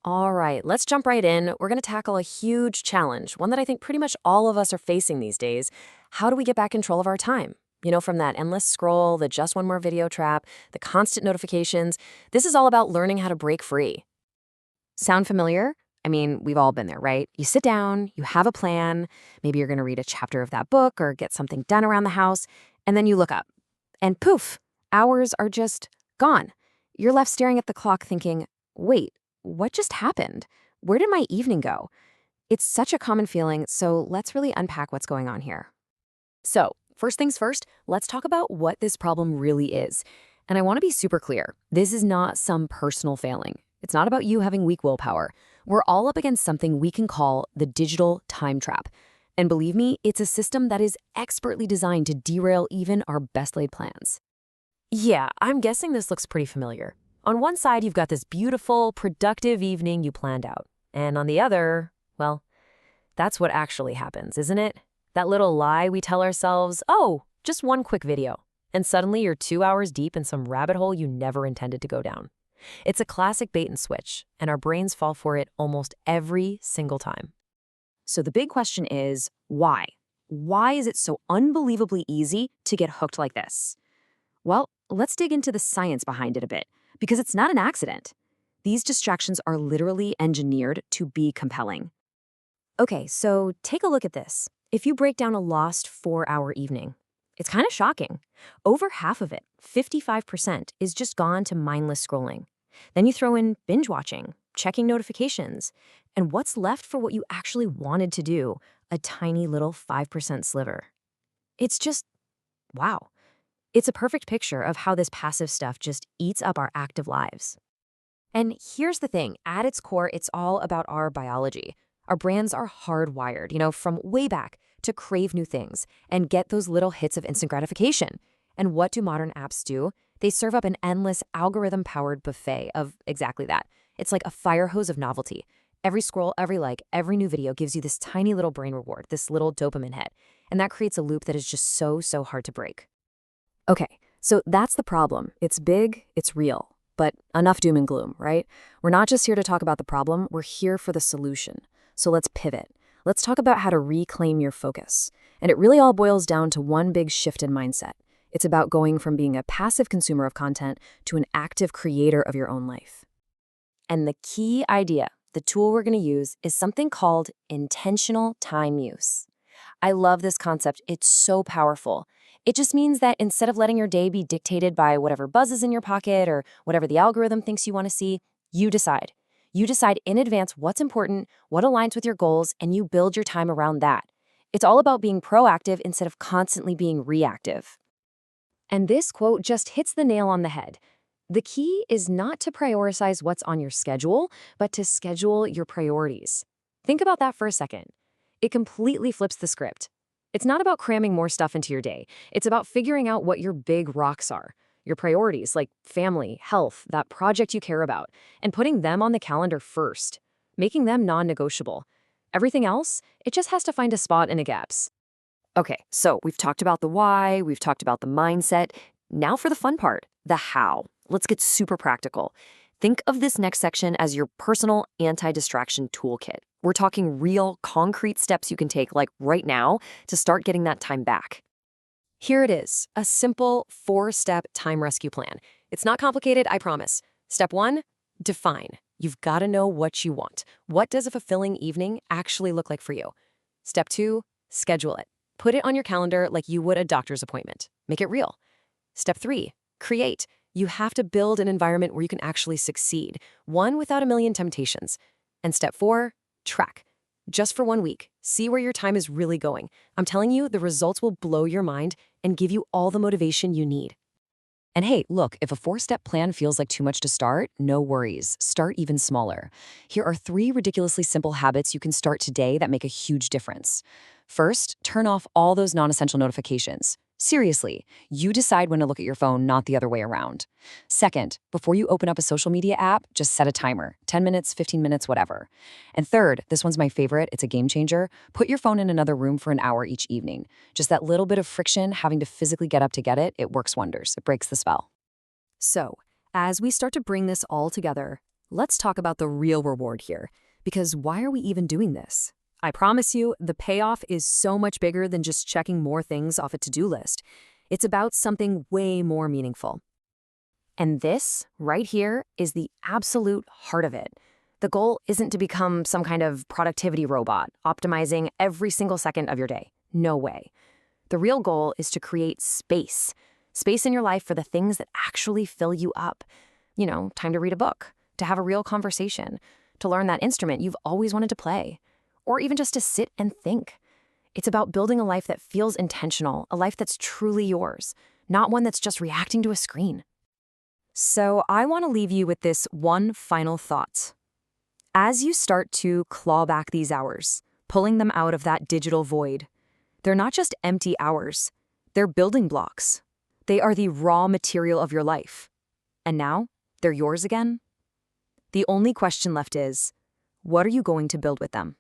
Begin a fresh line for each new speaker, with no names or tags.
All right, let's jump right in. We're going to tackle a huge challenge, one that I think pretty much all of us are facing these days. How do we get back control of our time? From that endless scroll, the just one more video trap, the constant notifications. This is all about learning how to break free. Sound familiar? I mean, we've all been there, right? You sit down, you have a plan. Maybe you're going to read a chapter of that book or get something done around the house, and then you look up, and poof, hours are just gone. You're left staring at the clock thinking, wait, what just happened? Where did my evening go? It's such a common feeling, so let's really unpack what's going on here. So, first things first, let's talk about what this problem really is. And I want to be super clear. This is not some personal failing. It's not about you having weak willpower. We're all up against something we can call the digital time trap. And believe me, it's a system that is expertly designed to derail even our best laid plans. Yeah, I'm guessing this looks pretty familiar. On one side, you've got this beautiful, productive evening you planned out. And on the other, well, that's what actually happens, isn't it? That little lie we tell ourselves, oh, just one quick video. And suddenly you're 2 hours deep in some rabbit hole you never intended to go down. It's a classic bait and switch, and our brains fall for it almost every single time. So the big question is, why? Why is it so unbelievably easy to get hooked like this? Well, let's dig into the science behind it a bit, because it's not an accident. These distractions are literally engineered to be compelling. Okay, so take a look at this. If you break down a lost 4-hour evening, it's kind of shocking. Over half of it, 55%, is just gone to mindless scrolling. Then you throw in binge watching, checking notifications, and what's left for what you actually wanted to do, a tiny little 5% sliver. It's just, wow. It's a perfect picture of how this passive stuff just eats up our active lives. And here's the thing, at its core, it's all about our biology. Our brains are hardwired, from way back to crave new things and get those little hits of instant gratification. And what do modern apps do? They serve up an endless algorithm-powered buffet of exactly that. It's like a fire hose of novelty. Every scroll, every like, every new video gives you this tiny little brain reward, this little dopamine hit. And that creates a loop that is just so hard to break. Okay, so that's the problem. It's big, it's real. But enough doom and gloom, right? We're not just here to talk about the problem, we're here for the solution. So let's pivot. Let's talk about how to reclaim your focus. And it really all boils down to one big shift in mindset. It's about going from being a passive consumer of content to an active creator of your own life. And the key idea, the tool we're going to use, is something called intentional time use. I love this concept. It's so powerful. It just means that instead of letting your day be dictated by whatever buzzes in your pocket or whatever the algorithm thinks you want to see, you decide. You decide in advance what's important, what aligns with your goals, and you build your time around that. It's all about being proactive instead of constantly being reactive. And this quote just hits the nail on the head. The key is not to prioritize what's on your schedule, but to schedule your priorities. Think about that for a second. It completely flips the script. It's not about cramming more stuff into your day. It's about figuring out what your big rocks are, your priorities like family, health, that project you care about, and putting them on the calendar first, making them non-negotiable. Everything else, it just has to find a spot in the gaps. Okay, so we've talked about the why, we've talked about the mindset. Now for the fun part, the how. Let's get super practical. Think of this next section as your personal anti-distraction toolkit. We're talking real, concrete steps you can take, like right now, to start getting that time back. Here it is, a simple 4-step time rescue plan. It's not complicated, I promise. Step 1, define. You've got to know what you want. What does a fulfilling evening actually look like for you? Step 2, schedule it. Put it on your calendar like you would a doctor's appointment. Make it real. Step 3, create. You have to build an environment where you can actually succeed, one without a million temptations. And step 4, track. Just for 1 week, see where your time is really going. I'm telling you, the results will blow your mind and give you all the motivation you need. And hey, look, if a 4-step plan feels like too much to start, no worries. Start even smaller. Here are 3 ridiculously simple habits you can start today that make a huge difference. First, turn off all those non-essential notifications. Seriously, you decide when to look at your phone, not the other way around. Second, before you open up a social media app, just set a timer, 10 minutes, 15 minutes, whatever. And third, this one's my favorite, it's a game changer, put your phone in another room for an hour each evening. Just that little bit of friction, having to physically get up to get it, it works wonders. It breaks the spell. So, as we start to bring this all together, Let's talk about the real reward here, because why are we even doing this? I promise you, the payoff is so much bigger than just checking more things off a to-do list. It's about something way more meaningful. And this, right here, is the absolute heart of it. The goal isn't to become some kind of productivity robot, optimizing every single second of your day. No way. The real goal is to create space. Space in your life for the things that actually fill you up. You know, time to read a book, to have a real conversation, to learn that instrument you've always wanted to play, or even just to sit and think. It's about building a life that feels intentional, a life that's truly yours, not one that's just reacting to a screen. So I want to leave you with this one final thought. As you start to claw back these hours, pulling them out of that digital void, they're not just empty hours, they're building blocks. They are the raw material of your life. And now, they're yours again? The only question left is, what are you going to build with them?